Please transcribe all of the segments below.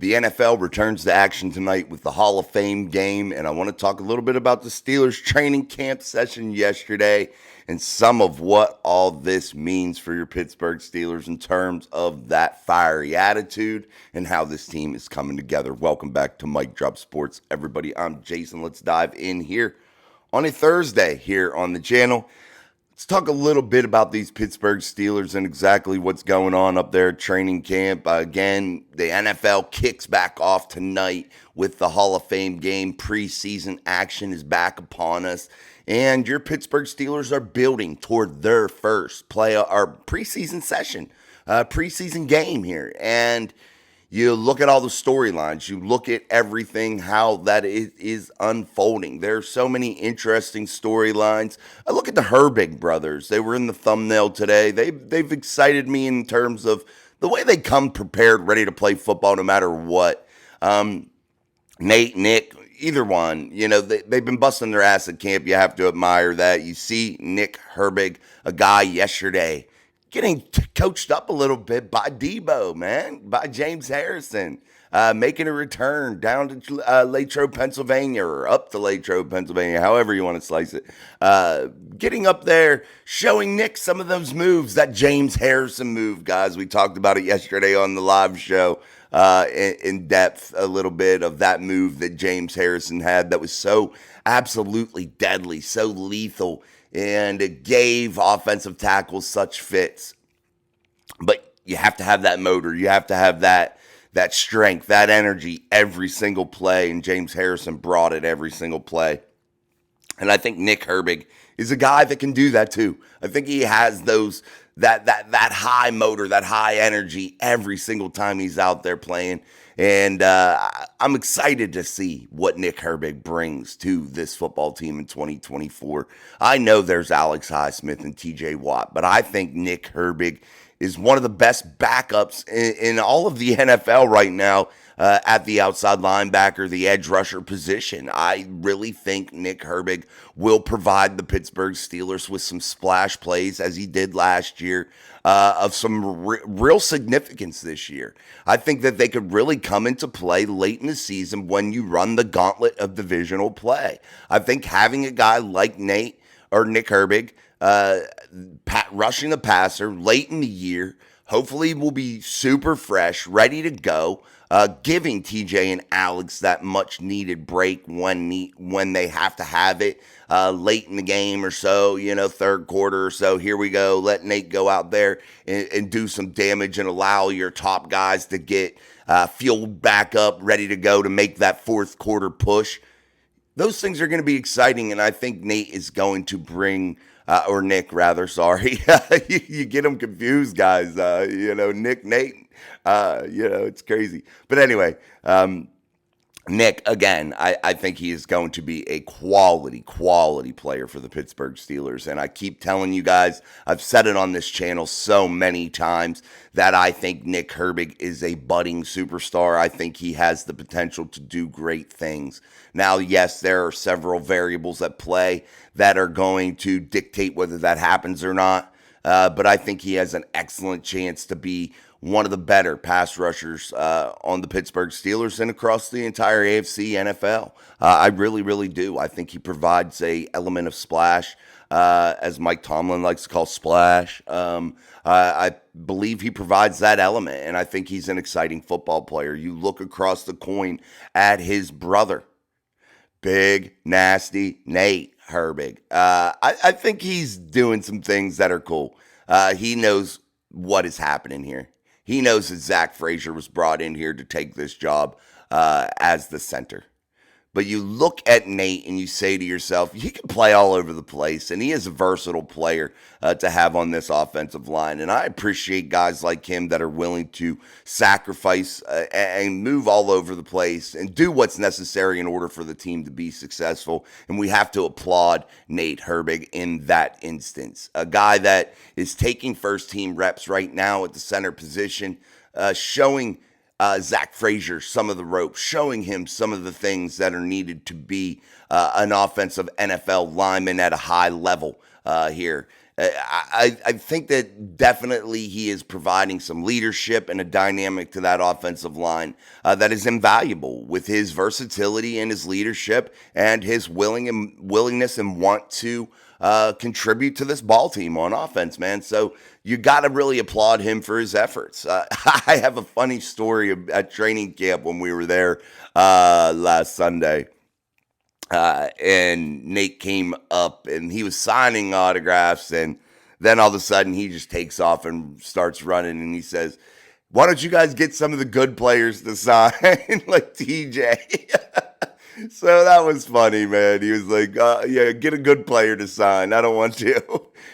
The NFL returns to action tonight with the Hall of Fame game, and I want to talk a little bit about the Steelers training camp session yesterday and some of what all this means for your Pittsburgh Steelers in terms of that fiery attitude and how this team is coming together. Welcome back to Mic Drop Sports, everybody. I'm Jason. Let's dive in here on a Thursday here on the channel. Let's talk a little bit about these Pittsburgh Steelers and exactly what's going on up there at training camp. Again, the NFL kicks back off tonight with the Hall of Fame game. Preseason action is back upon us. And your Pittsburgh Steelers are building toward their first preseason session, preseason game here. And you look at all the storylines, you look at everything, how that is unfolding. There are so many interesting storylines. I look at the Herbig brothers. They were in the thumbnail today. They've excited me in terms of the way they come prepared, ready to play football no matter what. Nate, Nick, either one, they've been busting their ass at camp. You have to admire that. You see Nick Herbig, a guy yesterday, getting coached up a little bit by Deebo, man, by James Harrison, making a return down to Latrobe, Pennsylvania, or up to Latrobe, Pennsylvania, however you want to slice it. Getting up there, showing Nick some of those moves, that James Harrison move, guys. We talked about it yesterday on the live show in depth, a little bit of that move that James Harrison had that was so absolutely deadly, so lethal, and it gave offensive tackles such fits. But you have to have that motor. You have to have that strength, that energy every single play, and James Harrison brought it every single play. And I think Nick Herbig is a guy that can do that too. I think he has that high motor, that high energy every single time he's out there playing. And I'm excited to see what Nick Herbig brings to this football team in 2024. I know there's Alex Highsmith and TJ Watt, but I think Nick Herbig is one of the best backups in all of the NFL right now at the outside linebacker, the edge rusher position. I really think Nick Herbig will provide the Pittsburgh Steelers with some splash plays, as he did last year, of some real significance this year. I think that they could really come into play late in the season when you run the gauntlet of divisional play. I think having a guy like Nick Herbig, rushing the passer late in the year, hopefully will be super fresh, ready to go, giving TJ and Alex that much needed break when they have to have it late in the game or so, third quarter or so. Here we go. Let Nate go out there and do some damage and allow your top guys to get fueled back up, ready to go to make that fourth quarter push. Those things are going to be exciting, and I think Nate is going to bring or Nick, rather, sorry. You get them confused, guys. Nick, Nate, it's crazy. But anyway, Nick, again, I think he is going to be a quality player for the Pittsburgh Steelers. And I keep telling you guys, I've said it on this channel so many times, that I think Nick Herbig is a budding superstar. I think he has the potential to do great things. Now, yes, there are several variables at play that are going to dictate whether that happens or not. But I think he has an excellent chance to be one of the better pass rushers on the Pittsburgh Steelers and across the entire AFC NFL. I really, really do. I think he provides a element of splash, as Mike Tomlin likes to call splash. I believe he provides that element, and I think he's an exciting football player. You look across the coin at his brother, big, nasty Nate Herbig. I think he's doing some things that are cool. He knows what is happening here. He knows that Zach Frazier was brought in here to take this job as the center. But you look at Nate and you say to yourself, he can play all over the place, and he is a versatile player to have on this offensive line. And I appreciate guys like him that are willing to sacrifice and move all over the place and do what's necessary in order for the team to be successful. And we have to applaud Nate Herbig in that instance. A guy that is taking first-team reps right now at the center position, showing Zach Frazier some of the ropes, showing him some of the things that are needed to be an offensive NFL lineman at a high level here. I think that definitely he is providing some leadership and a dynamic to that offensive line that is invaluable with his versatility and his leadership and his willingness and want to contribute to this ball team on offense, man. So you got to really applaud him for his efforts. I have a funny story at training camp when we were there last Sunday. And Nate came up and he was signing autographs, and then all of a sudden he just takes off and starts running, and he says, "Why don't you guys get some of the good players to sign?" Like TJ. So that was funny, man. He was like, "Yeah, get a good player to sign. I don't want you,"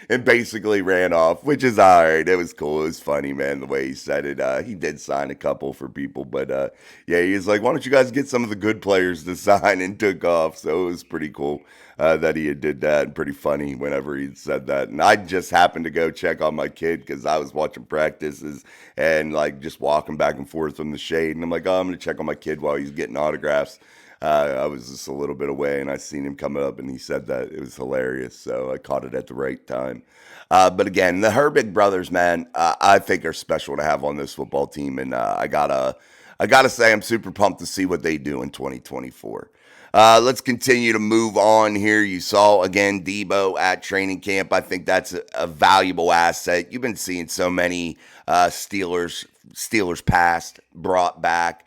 and basically ran off, which is all right. It was cool. It was funny, man, the way he said it. He did sign a couple for people, but yeah, he was like, "Why don't you guys get some of the good players to sign?" and took off. So it was pretty cool that he did that, and pretty funny whenever he said that. And I just happened to go check on my kid because I was watching practices and like just walking back and forth from the shade, and I'm like, "Oh, I'm gonna check on my kid while he's getting autographs." I was just a little bit away, and I seen him coming up, and he said that. It was hilarious, so I caught it at the right time. But again, the Herbig brothers, man, I think are special to have on this football team, and I gotta say, I'm super pumped to see what they do in 2024. Let's continue to move on here. You saw again Deebo at training camp. I think that's a valuable asset. You've been seeing so many Steelers past brought back.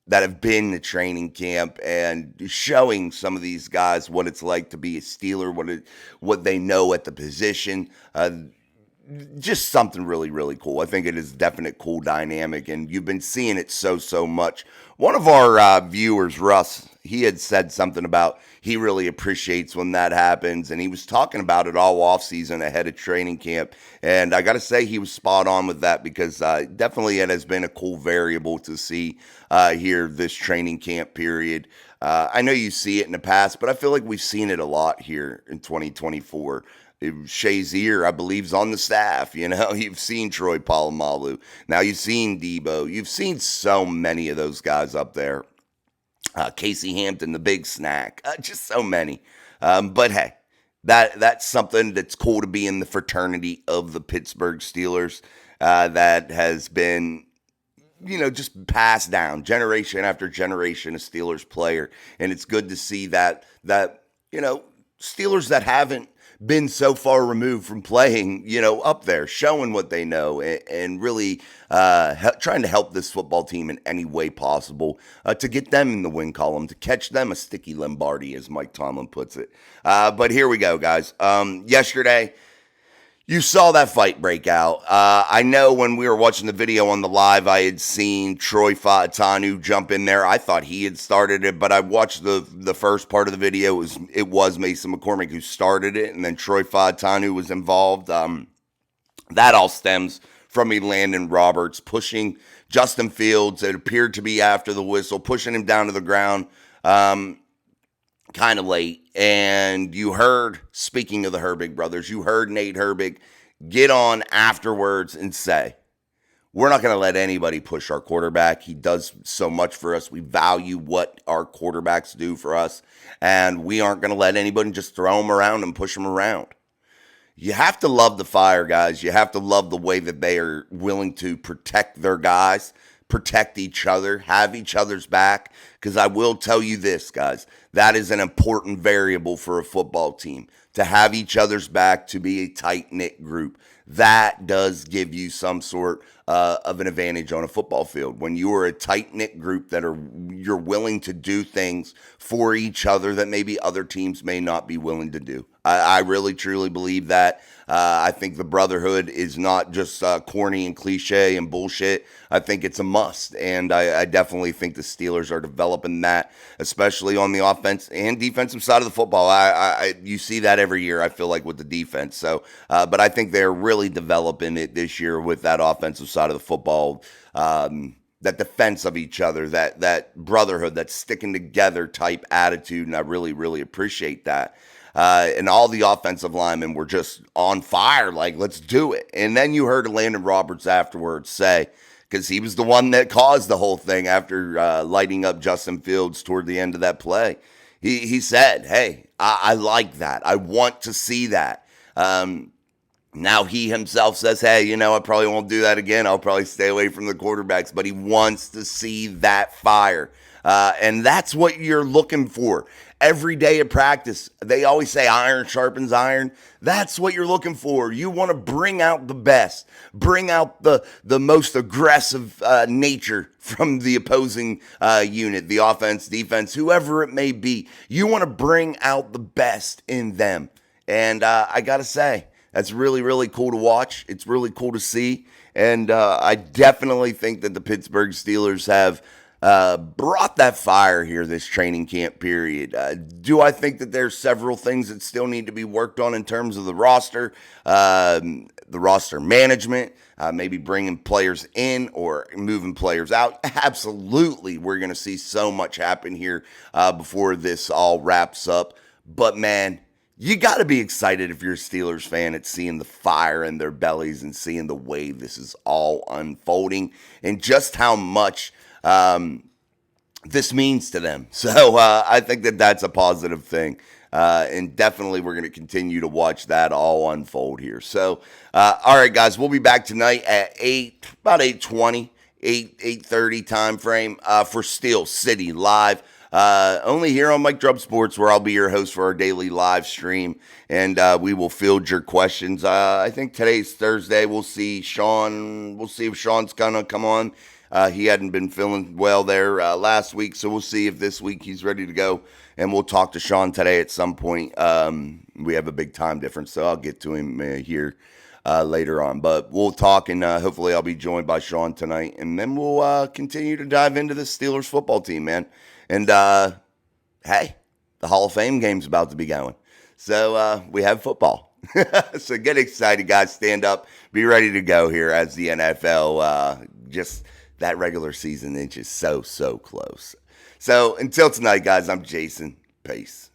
That have been to training camp and showing some of these guys what it's like to be a Steeler, what they know at the position. Just something really, really cool. I think it is definite cool dynamic, and you've been seeing it so much. One of our viewers, Russ, he had said something about he really appreciates when that happens, and he was talking about it all offseason ahead of training camp, and I got to say he was spot on with that because definitely it has been a cool variable to see here this training camp period. I know you see it in the past, but I feel like we've seen it a lot here in 2024. Shazier, I believe, is on the staff. You know, you've seen Troy Polamalu. Now you've seen Deebo. You've seen so many of those guys up there. Casey Hampton, the big snack. Just so many. But hey, that's something that's cool to be in the fraternity of the Pittsburgh Steelers that has been, you know, just passed down generation after generation of Steelers player. And it's good to see that you know, Steelers that haven't been so far removed from playing, you know, up there, showing what they know and really trying to help this football team in any way possible to get them in the win column, to catch them a sticky Lombardi, as Mike Tomlin puts it. But here we go, guys. Yesterday, you saw that fight break out. I know when we were watching the video on the live, I had seen Troy Fautanu jump in there. I thought he had started it, but I watched the first part of the video. It was Mason McCormick who started it, and then Troy Fautanu was involved. That all stems from Landon Roberts pushing Justin Fields. It appeared to be after the whistle, pushing him down to the ground. Kind of late, and you heard, speaking of the Herbig brothers, you heard Nate Herbig get on afterwards and say, "We're not going to let anybody push our quarterback. He does so much for us. We value what our quarterbacks do for us, and we aren't going to let anybody just throw him around and push him around." You have to love the fire, guys. You have to love the way that they are willing to protect their guys, protect each other, have each other's back. Because I will tell you this, guys, that is an important variable for a football team, to have each other's back, to be a tight-knit group. That does give you some sort of an advantage on a football field. When you are a tight-knit group you're willing to do things for each other that maybe other teams may not be willing to do. I really, truly believe that. I think the brotherhood is not just corny and cliche and bullshit. I think it's a must, and I definitely think the Steelers are developing that, especially on the offense and defensive side of the football. You see that every year, I feel like, with the defense. So, but I think they're really developing it this year with that offensive side of the football, that defense of each other, that brotherhood, that sticking together type attitude, and I really, really appreciate that. And all the offensive linemen were just on fire, like, let's do it. And then you heard Landon Roberts afterwards say, because he was the one that caused the whole thing after lighting up Justin Fields toward the end of that play. He said, "Hey, I like that. I want to see that. Now he himself says, hey, I probably won't do that again. I'll probably stay away from the quarterbacks, but he wants to see that fire. And that's what you're looking for. Every day of practice, they always say iron sharpens iron. That's what you're looking for. You want to bring out the best, bring out the most aggressive nature from the opposing unit, the offense, defense, whoever it may be. You want to bring out the best in them. And I got to say, that's really, really cool to watch. It's really cool to see. And I definitely think that the Pittsburgh Steelers have brought that fire here this training camp period. Do I think that there's several things that still need to be worked on in terms of the roster management, maybe bringing players in or moving players out? Absolutely, we're going to see so much happen here before this all wraps up. But, man, you got to be excited if you're a Steelers fan at seeing the fire in their bellies and seeing the way this is all unfolding and just how much this means to them. So I think that that's a positive thing. And definitely we're going to continue to watch that all unfold here. So, all right, guys, we'll be back tonight at about 8:20, 8:30 time frame for Steel City Live. Only here on Mike Drub Sports, where I'll be your host for our daily live stream, and we will field your questions. I think today's Thursday. We'll see Sean. We'll see if Sean's gonna come on. He hadn't been feeling well there last week, so we'll see if this week he's ready to go, and we'll talk to Sean today at some point. We have a big time difference, so I'll get to him here later on. But we'll talk, and hopefully I'll be joined by Sean tonight, and then we'll continue to dive into the Steelers football team, man. And, hey, the Hall of Fame game's about to be going. So we have football. So get excited, guys. Stand up. Be ready to go here as the NFL, just that regular season inches so close. So until tonight, guys, I'm Jason. Peace.